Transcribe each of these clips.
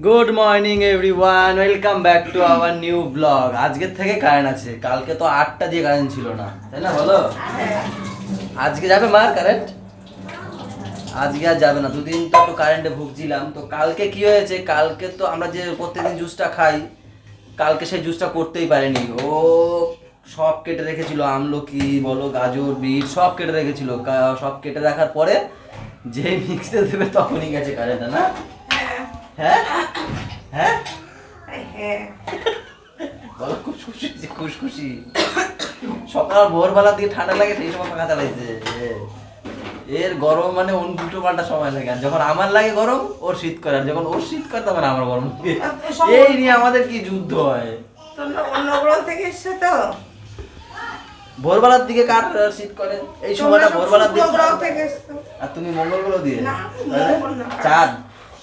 Good morning everyone, welcome back to our new blog. আজকের থেকে current আছে, কালকে তো 8টা দিয়ে কারেন্ট ছিল না, তাই না বলো? আজকে যাবে মার কারেন্ট? আজকে আর যাবে না, দুদিন তো একটু কারেন্টে ভুগছিলাম। তো কালকে কি হয়েছে, কালকে তো আমরা যে প্রত্যেকদিন জুসটা খাই, কালকে সেই জুসটা করতেই পারেনি। ও সব কেটে রেখেছিল, আমলকি বলো, গাজর, বিট সব কেটে রেখেছিল। সব কেটে রাখার পরে যেই মিক্সতে দেবে তখনই গেছে কারেন্টটা, না? হ্যাঁ হ্যাঁ হ্যাঁ বলো, খুশখুশি খুশখুশি। সকাল ভোরবেলার দিকে ঠান্ডা লাগে, সেই সময় পাখা চালাইছে। এর গরম মানে উল্টো পাল্টা সময় লাগে। আর যখন আমার লাগে গরম, ওর শীত করে। আর যখন ওর শীত করে, তখন আমার গরম লাগে। এই নিয়ে আমাদের কি যুদ্ধ হয়। অন্য গ্রহ থেকে এসছো তো? ভোরবেলার দিকে কার শীত করে? এই সময়টা ভোরবেলার দিকে। গ্রহ থেকে এসছো। আর তুমি মঙ্গল গ্রহ দিয়ে? না, মঙ্গল না। চাঁদ।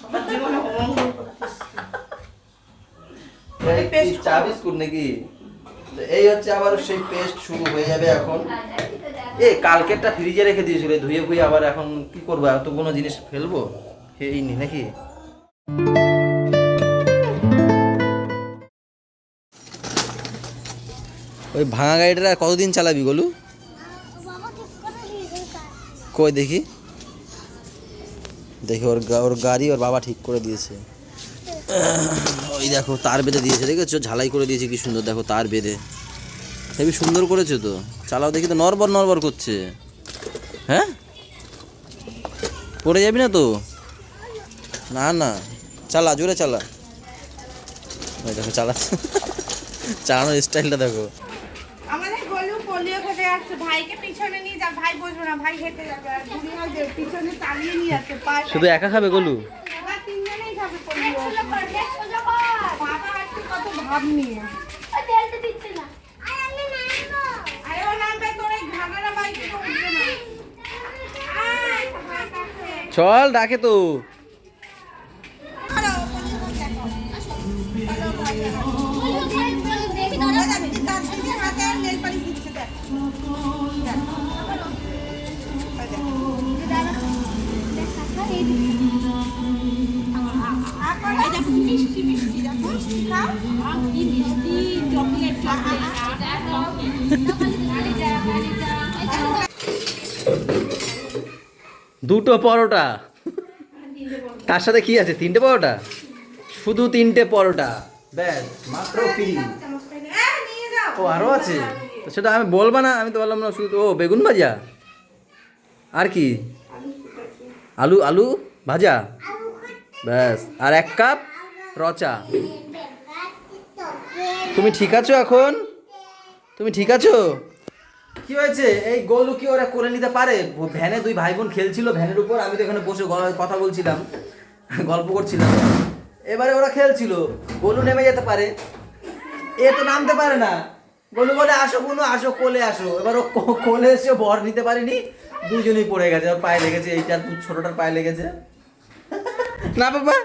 সবার জীবনে অমঙ্গল করতে এসছো। চা বিস্কুট নাকি? এই হচ্ছে আবার সেই পেস্ট শুরু হয়ে যাবে এখন। কালকেরটা ফ্রিজে রেখে দিয়েছিল, ধুয়ে ফুয়ে আবার এখন কি করবো, এতগুলো জিনিস ফেলবো? এই নি নাকি। ওই ভাঙা গাড়িটা কতদিন চালাবি গোলু? কই দেখি দেখি, ওর গাড়ি ওর বাবা ঠিক করে দিয়েছে। ওই দেখো তার বেঁধে দিয়েছে, দেখেছো? ঝালাই করে দিয়েছে কি সুন্দর, দেখো তার বেঁধে হেবি সুন্দর করেছে। তো চালাও দেখি, তো নরবর নরবর করছে। হ্যাঁ, পড়ে যাবি না তো? না না, চালা, জোরে চালা। ওই দেখো চালাচ্ছে, চালানোর স্টাইলটা দেখো। আমাদের গোলু পোলিও খেতে যাচ্ছে, ভাইকে পিছনে নিয়ে যা। ভাই বসবে না, ভাই হেঁটে যাবে। আর বুড়িমা যে পিছনে চালিয়ে নিয়ে যাচ্ছে, পায়ে শুধু একা খাবে গোলু? এবার তিনজনেই খাবে পোলিও। বাবা আজকে কত ভাব নিয়ে। আরে ও নামবে, তোর এই ঘাগরা বাইকে তো উঠবে না। আয়, ভাই কাছে। চল, ডাকে তো। দুটো পরোটা, তার সাথে কি আছে? 3টে পরোটা, শুধু 3টে পরোটা, ব্যাস, মাত্র ফ্রি। ও আরো আছে? তো সেটা আমি বলবো না, আমি তো বললাম না শুধু। ও বেগুন ভাজা, আর কি? আলু আলু ভাজা, ব্যাস। আর 1 কাপ রচা। তুমি ঠিক আছো এখন? তুমি ঠিক আছো? কি হয়েছে? এই গোলু কি ওরা করে নিতে পারে? ভ্যানে 2 ভাই বোন খেলছিল, ভ্যানের উপর। আমি তো এখানে বসে কথা বলছিলাম, গল্প করছিলাম। এবারে ওরা খেলছিল, গোলু নেমে যেতে পারে, এ তো নামতে পারে না। গোলু বলে আসো বোনো, আসো কোলে আসো। এবার ও কোলে এসে ভর নিতে পারেনি, দুজনেই পড়ে গেছে। ওর পায়ে লেগেছে, এইটার ছোটটার পায়ে লেগেছে। না বাবা,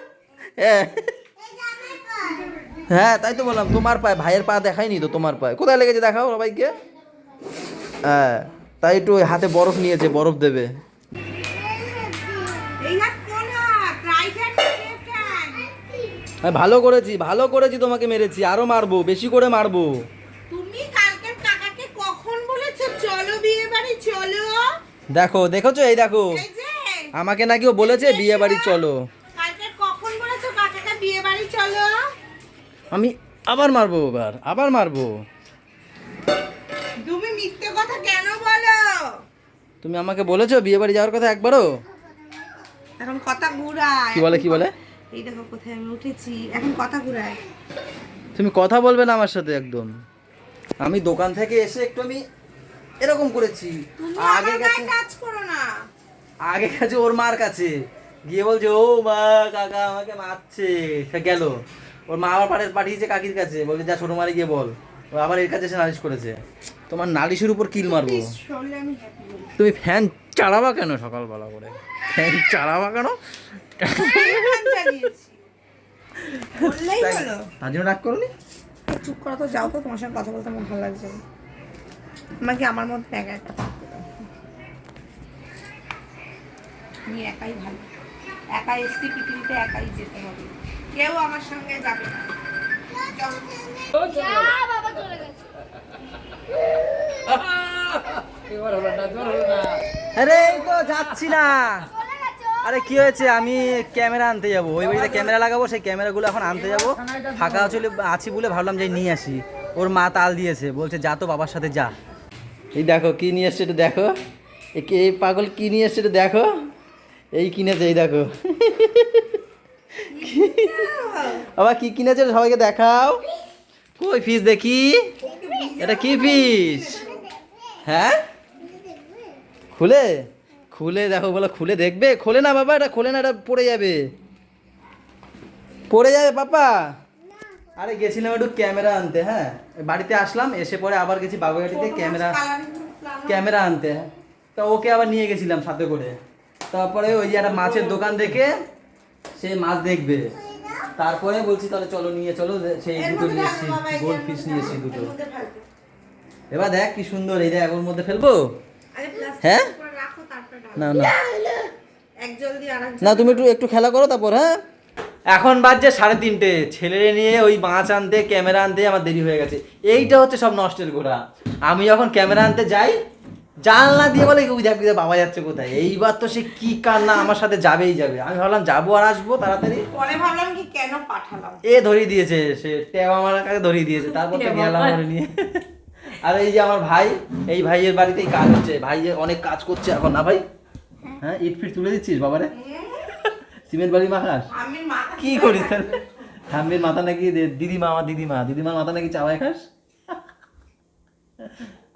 হ্যাঁ তাই তো বললাম, তোমার পায়ে, ভাইয়ের পা দেখায়নি তো, তোমার পায়ে কোথায় লেগেছে দেখাও সবাইকে। হ্যাঁ, তাই একটু ওই হাতে বরফ নিয়েছে, বরফ দেবে। এই হাত কোন হাত? রাইট হ্যান্ড না লেফট হ্যান্ড? ভালো করেছি, ভালো করেছি, তোমাকে মেরেছি, আরো মারবো, বেশি করে মারবো। তুমি কালকে কাকাকে কখন বলেছো চলো বিয়ে বাড়ি চলো? দেখো, দেখেছো? এই দেখো, এই যে আমাকে নাকি ও বলেছে বিয়ে বাড়ি চলো। কালকে কখন বলেছো কাকাকে বিয়ে বাড়ি চলো? আমি আবার মারবো, আবার মারবো। তুমি মিথ্যে কথা কেন বলো? তুমি আমাকে বলেছো বিয়ে বাড়ি যাওয়ার কথা একবারও? এখন কথা ঘুরায়। কি বলে, কি বলে? এই দেখো কোথায় আমি উঠেছি, এখন কথা ঘুরায়। তুমি কথা বলবে না আমার সাথে একদম। আমি দোকান থেকে এসে একটু আমি এরকম করেছি, তুমি আগে আমার গেছে, গায়ে টাচ করো না। আগে গেছে ওর মার কাছে, গিয়ে বলছে ও মা, কাকা আমাকে মারছে। সে গেল, ওর মা আবার পাঠিয়েছে কাকির কাছে, বলছে যা ছোট মারে গিয়ে বল। ও আবার এর কাছে এসে নালিশ করেছে। তোমার নালিশের উপর কিল মারবো। শুনলে আমি হ্যাপি হই। তুমি ফ্যান চালাবা কেন সকালবেলা করে? ফ্যান চালাবা কেন? ফ্যান চালিয়েছি বললেই হলো। তার জন্য রাগ করনি? চুপ করো তো, যাও তো, তোমার সঙ্গে কথা বলতে আমার ভালো লাগছে না। আমাকে আমার মধ্যে একা একা থাকতে দাও। আমি একাই ভালো, একাই এসছি পৃথিবীতে, একাই যেতে হবে। কেউ আমার সঙ্গে যাবে না। আরে এই তো যাচ্ছি না। আরে কি হয়েছে, আমি ক্যামেরা আনতে যাবো, ওই বাড়িতে ক্যামেরা লাগাবো, সেই ক্যামেরাগুলো এখন আনতে যাবো। ফাঁকা আছি বলে ভাবলাম যে নিয়ে আসি। ওর মা তাল দিয়েছে, বলছে যা তো বাবার সাথে যা। এই দেখো কি নিয়ে এসছে, এটা দেখো। এই পাগল কি নিয়ে এসছে, এটা দেখো। এই কিনেছে, এই দেখো। বাবা কি কিনেছে সবাইকে দেখাও। কই ফিস দেখি, এটা কি ফিস? হ্যাঁ খুলে খুলে দেখো, বলো খুলে দেখবে। খোলে না বাবা, এটা খোলে না, এটা পড়ে যাবে, পড়ে যাবে পাপা। আরে গেছিলাম একটু ক্যামেরা আনতে, হ্যাঁ বাড়িতে আসলাম, এসে পরে আবার গেছি বাগুইহাটিতে ক্যামেরা আনতে। তা ওকে আবার নিয়ে গেছিলাম সাথে করে। তারপরে ওই যে একটা মাছের দোকান দেখে সে মাছ দেখবে, তারপরে বলছি তাহলে চলো নিয়ে চলো, সেই দুটো নিয়ে এসেছি, গোল্ড ফিশ নিয়ে এসেছি দুটো। এবার দেখ কি সুন্দর, এই দেখ ওর মধ্যে ফেলবো। হ্যাঁ না না না, তুমি একটু খেলা করো তারপর। হ্যাঁ এখন বাজছে 3:30, ছেলেরে নিয়ে ওই মাছ আনতে ক্যামেরা আনতে আমার দেরি হয়ে গেছে। এইটা হচ্ছে সব নষ্টের গোড়া। আমি যখন ক্যামেরা আনতে যাই, জানলা দিয়ে বলে ওই দেখ বাবা যাচ্ছে কোথায়। এইবার তো সে কি কান্না, আমার সাথে যাবেই যাবে। আমি ভাবলাম যাবো আর আসবো তাড়াতাড়ি, পরে ভাবলাম কি কেন পাঠালাম। ধরিয়ে দিয়েছে, সে ট্যাব আমার কাছে ধরিয়ে দিয়েছে। তারপর তো গেলাম ওরে নিয়ে। আর এই যে আমার ভাই, এই ভাইয়ের বাড়িতেই কাজ হচ্ছে, ভাই যে অনেক কাজ করছে এখন না ভাই। হ্যাঁ ইট ফিট তুলে দিচ্ছিস বাবারে, সিমেন্ট বাড়ি মাখাস, কি করিস তাহলে? ঠাম্মির মাথা নাকি দিদিমা, আমার দিদিমার মাথা নাকি চাওয়াই খাস।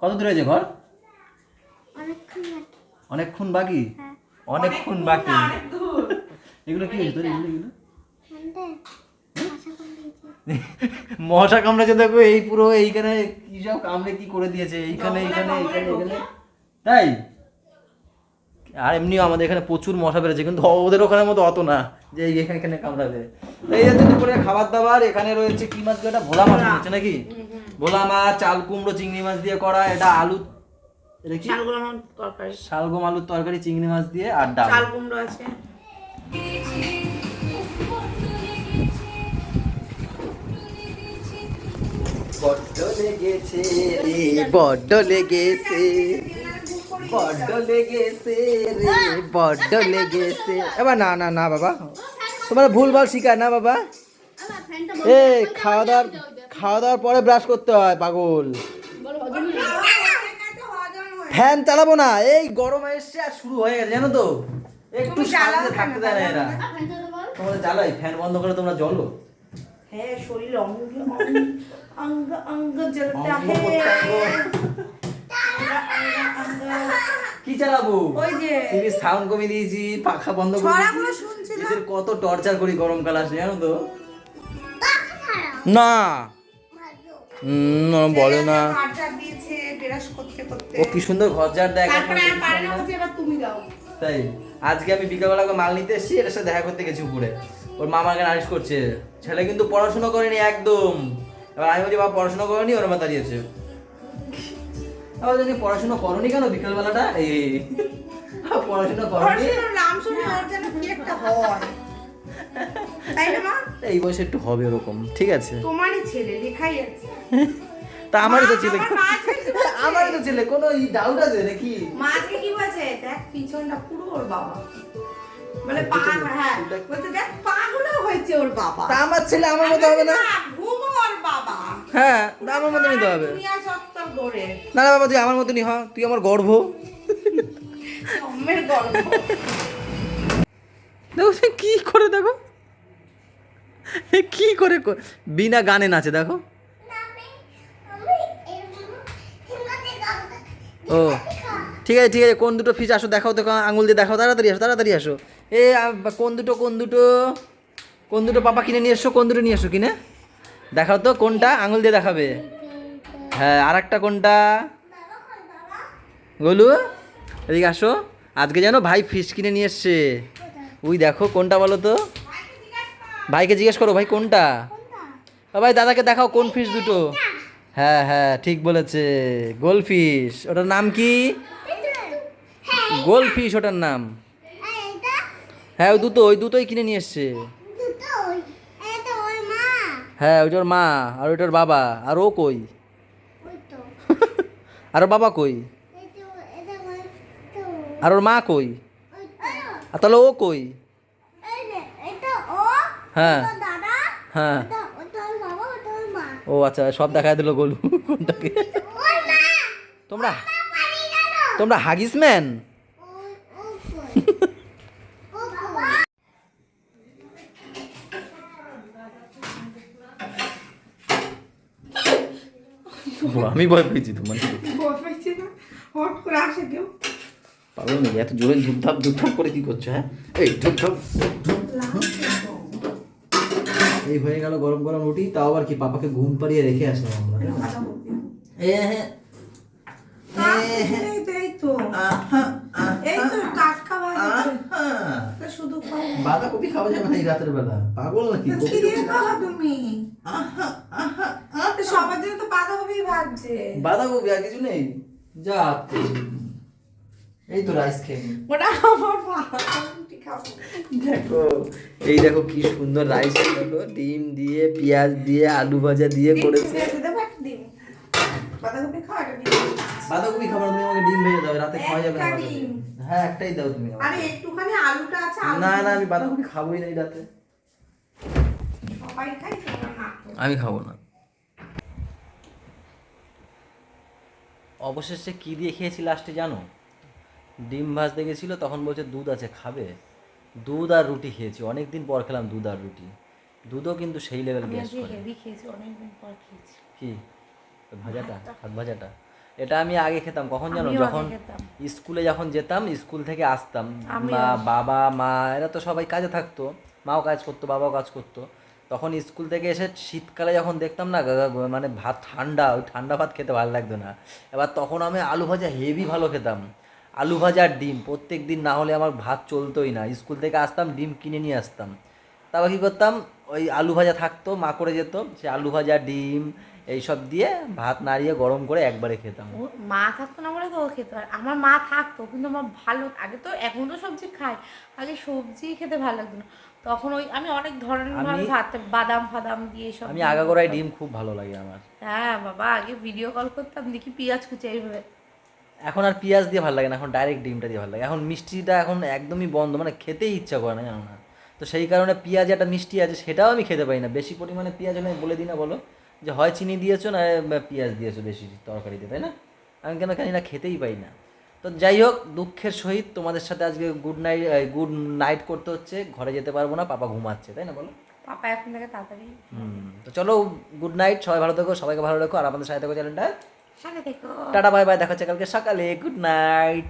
কত দূর হয়েছে ঘর? অনেকক্ষণ বাকি, অনেকক্ষণ বাকি। এগুলো কি হয়েছে তোর? এগুলো মশা কামড়েছে দেখো, এই পুরো এইখানে কি সব কামড়ে কি করে দিয়েছে, এইখানে এইখানে এইখানে এইখানে, তাই। আর এমনিও আমাদের এখানে প্রচুর মশা বেড়েছে, কিন্তু ওদের ওখানে মতো অত না যে এখানে এখানে কামড়াবে। এই হচ্ছে দুপুরে খাবার দাবার। এখানে রয়েছে কি মাছ, এটা ভোলা মাছ রয়েছে নাকি, ভোলা মাছ, চাল কুমড়ো চিংড়ি মাছ দিয়ে করা, এটা আলু, এটা কি শালগম আলুর তরকারি চিংড়ি মাছ দিয়ে, আর ডাল, চাল কুমড়ো আছে। বড্ড লেগেছে রে, বড্ড লেগেছে, বড্ড লেগেছে রে, বড্ড লেগেছে। এবার না না না বাবা, তোমার ভুলভাল শিখায় না বাবা। এই খাওয়া দাওয়ার পরে ব্রাশ করতে হয় পাগল। ফ্যান চালাবো না, এই গরম এসছে আর শুরু হয়ে গেছে জানো তো, একটু শান্তিতে থাকতে দেয় না এরা। তোমরা জ্বালাই, ফ্যান বন্ধ করে তোমরা জ্বলো। হ্যাঁ শরীর অঙ্গ জ্বলতা হে। কি চালাবো? ওই যে টিভি সাউন্ড কমিয়ে দিয়েছি, পাখা বন্ধ করে ছড়াগুলো দিয়েছি। শুনছিলাম। এদের কত টর্চার করি গরমকাল আসলে জানো তো। না বলে না, ঘরজার দিয়েছে ব্রাশ করতে করতে। ও কি সুন্দর ঘরজার দেখ। তারপরে আর পারে না, বলছে এবার তুমি দাও। তাই আজকে আমি বিকালবেলা মাল নিতে এসেছি, এর সাথে দেখা করতে গেছি উপরে। ওর মামাকে নালিশ করছে, ছেলে কিন্তু পড়াশোনা করেনি একদম। এবার আমি বলছি বাবা পড়াশোনা করেনি, ওর মা দাঁড়িয়েছে। আবার জানি পড়াশোনা করনি কেন বিকালবেলাটা, এই পড়াশোনা করনি, পড়াশোনার নাম শুনে ওর যেন কি একটা হয়, তাই না মা? এই বয়সে একটু হবে ওরকম, ঠিক আছে। তোমারই ছেলে, লেখাই আছে। তা আমারই তো ছেলে, আমার মা আজকে কি বলছে? আমারই তো ছেলে, কোনো ডাউট আছে নাকি? মা আজকে কি বলছে? দেখ পিছনটা পুরো ওর বাবা, বলে পা, হ্যাঁ বলছে দেখ পা গুলো হয়েছে ওর বাবা। তা আমার ছেলে আমার মতো হবে না? ঘুমো ওর বাবা। হ্যাঁ তা আমার মতো নিতে হবে। দুনিয়া সত্তর গড়ে না না বাবা, তুই আমার মতনই হ, তুই আমার গর্ভ। জন্মের গর্ব। দেখো সে কি করে, দেখো কি করে বিনা গানে নাচে দেখো। ও ঠিক আছে ঠিক আছে, কোন দুটো ফিস আসো দেখাও, দেখো আঙুল দিয়ে দেখাও, তাড়াতাড়ি আসো। এ কোন দুটো পাপা কিনে নিয়ে এসো, কোন দুটো নিয়ে এসো কিনে দেখাও তো, কোনটা আঙুল দিয়ে দেখাবে। হ্যাঁ আর একটা কোনটা, গোলু এদিকে আসো। আজকে জানো ভাই ফিশ কিনে নিয়ে এসছে, ওই দেখো কোনটা বলো তো, ভাইকে জিজ্ঞেস করো ভাই কোনটা। ভাই দাদাকে দেখাও কোন ফিশ দুটো। হ্যাঁ হ্যাঁ ঠিক বলেছে, গোলফিশ। ওটার নাম কি? গোলফিশ ওটার নাম। হ্যাঁ ওই দুটোই কিনে নিয়ে এসছে। হ্যাঁ ওইটা ওর মা, আর ওইটা ওর বাবা, আর ও কই? ওই তো আর ওর বাবা কই? এই তো এটা ওই তো আর ওর মা কই? ওই তো আর তাহলে ও কই? এই যে এটা ও হ্যাঁ তো দাদা হ্যাঁ। ওটা ওর বাবা ওটা ওর মা ও আচ্ছা, সব দেখায় দিল গোলু কোনটাকে। ওর মা তোমরা পানি গেল তোমরা হাগিস ম্যান। ও ও কই ও বাবা আমি ভয় পেয়েছি তোমার। ভয় পাইছে না, হট করে আসে কেউ। পাগল নাকি? এত জোরে ধুপধাপ করে কি করছো? হ্যাঁ এই ধুপধাপ। এই হয়ে গেল গরম গরম রুটি, তাও আবার কি পাপাকে ঘুম পাড়িয়ে রেখে আসলাম আমরা, তাই না? এই তো, এই তো, এই তো টাটকা ভাত আছে। শুধু খাও। বাঁধাকপি খাওয়া যাবে না এই রাতের বেলা? পাগল নাকি? তো কি দিয়ে খাওয়া তুমি? তো সবার জন্য তো বাঁধাকপি ভাজছে। বাঁধাকপি আর কিছু নেই? যা এই তো রাইস খেয়ে নি। ওটা আমার বাঁধাকপি খাবো। দেখো এই দেখো কি সুন্দর রাইস, দেখো ডিম দিয়ে পেঁয়াজ দিয়ে আলু ভাজা দিয়ে করেছে। দেবো একটা ডিম। বাঁধাকপি খাও, একটা ডিম। বাঁধাকপি খাবার, তুমি আমাকে ডিম ভেজে দাও, রাতে খাওয়া যাবে না একটা বাঁধাকপি। ডিম। হ্যাঁ একটাই দাও তুমি আমাকে। আরে একটুখানি আলুটা আছে, আলু না না, আমি বাঁধাকপি খাবোই না এই রাতে। সবাই খাই, তোমরা না খাও। আমি খাবো না। অবশেষে কি দিয়ে খেয়েছি লাস্টে জানো? ডিম ভাজতে গেছিল, তখন বলছে দুধ আছে খাবে। দুধ আর রুটি খেয়েছি, অনেক দিন পর খেলাম দুধ আর রুটি। দুধও কিন্তু সেই লেভেল আমি গ্যাস আজকে করে। হেভি খেয়েছি, অনেকদিন পর খেয়েছি। কি ওই ভাজাটা, ভাত ভাজাটা? এটা আমি আগে খেতাম কখন জানো? আমিও আগে যখন খেতাম। স্কুলে যখন যেতাম, স্কুল থেকে আসতাম, আমিও। বাবা মা এরা তো সবাই কাজে থাকতো, মাও কাজ করতো বাবাও কাজ করতো। তখন স্কুল থেকে এসে শীতকালে যখন দেখতাম না মানে ভাত ঠান্ডা, ওই ঠান্ডা ভাত খেতে ভালো লাগতো না। এবার তখন আমি আলু ভাজা হেভি ভালো খেতাম। আলু ভাজা আর ডিম প্রত্যেক দিন না হলে আমার ভাত চলতোই না। স্কুল থেকে আসতাম, ডিম কিনে নিয়ে আসতাম। তারপর কী করতাম, ওই আলু ভাজা থাকতো, মা করে যেত, সে আলু ভাজা ডিম এইসব দিয়ে ভাত নাড়িয়ে গরম করে একবারে খেতাম। ও মা থাকতো না বলে তো ও খেতে পারে। আমার মা থাকতো কিন্তু আমার ভালো, আগে তো এখন তো সবজি খাই, আগে সবজি খেতে ভালো লাগতো না। তখন ওই আমি অনেক ধরনের ভাবে আমি- ভাত, বাদাম ফাদাম দিয়ে সব আমি দিয়ে আগাগোড়ায় করতাম। ডিম খুব ভালো লাগে আমার। হ্যাঁ বাবা, আগে ভিডিও কল করতাম, দেখি পেঁয়াজ কুচি এইভাবে। এখন আর পেঁয়াজ দিয়ে ভালো লাগে না, এখন ডাইরেক্ট ডিমটা দিয়ে ভালো লাগে। এখন মিষ্টিটা এখন একদমই বন্ধ, মানে খেতেই ইচ্ছা করে না, জানো না? তো সেই কারণে পেঁয়াজ একটা মিষ্টি আছে, সেটাও আমি খেতে পারি না। বেশি পরিমাণে পেঁয়াজ হলে আমি বলে দিই না, বলো যে হয় চিনি দিয়েছো না পেঁয়াজ দিয়েছো বেশি তরকারিতে, তাই না? আমি কেন জানি না, খেতেই পাই না। তো যাই হোক, দুঃখের সহিত তোমাদের সাথে আজকে গুড নাইট করতে হচ্ছে। ঘরে যেতে পারবো না, পাপা ঘুমাচ্ছে, তাই না বলো? পাপা এখন থেকে তাড়াতাড়ি। তো চলো, গুড নাইট, সবাই ভালো থেকো, সবাইকে ভালো রেখো, আর আমাদের সাথে থেকো চ্যানেলটা। সাথে থেকো। টাটা বাই বাই, দেখা হচ্ছে কালকে সকালে, গুড নাইট।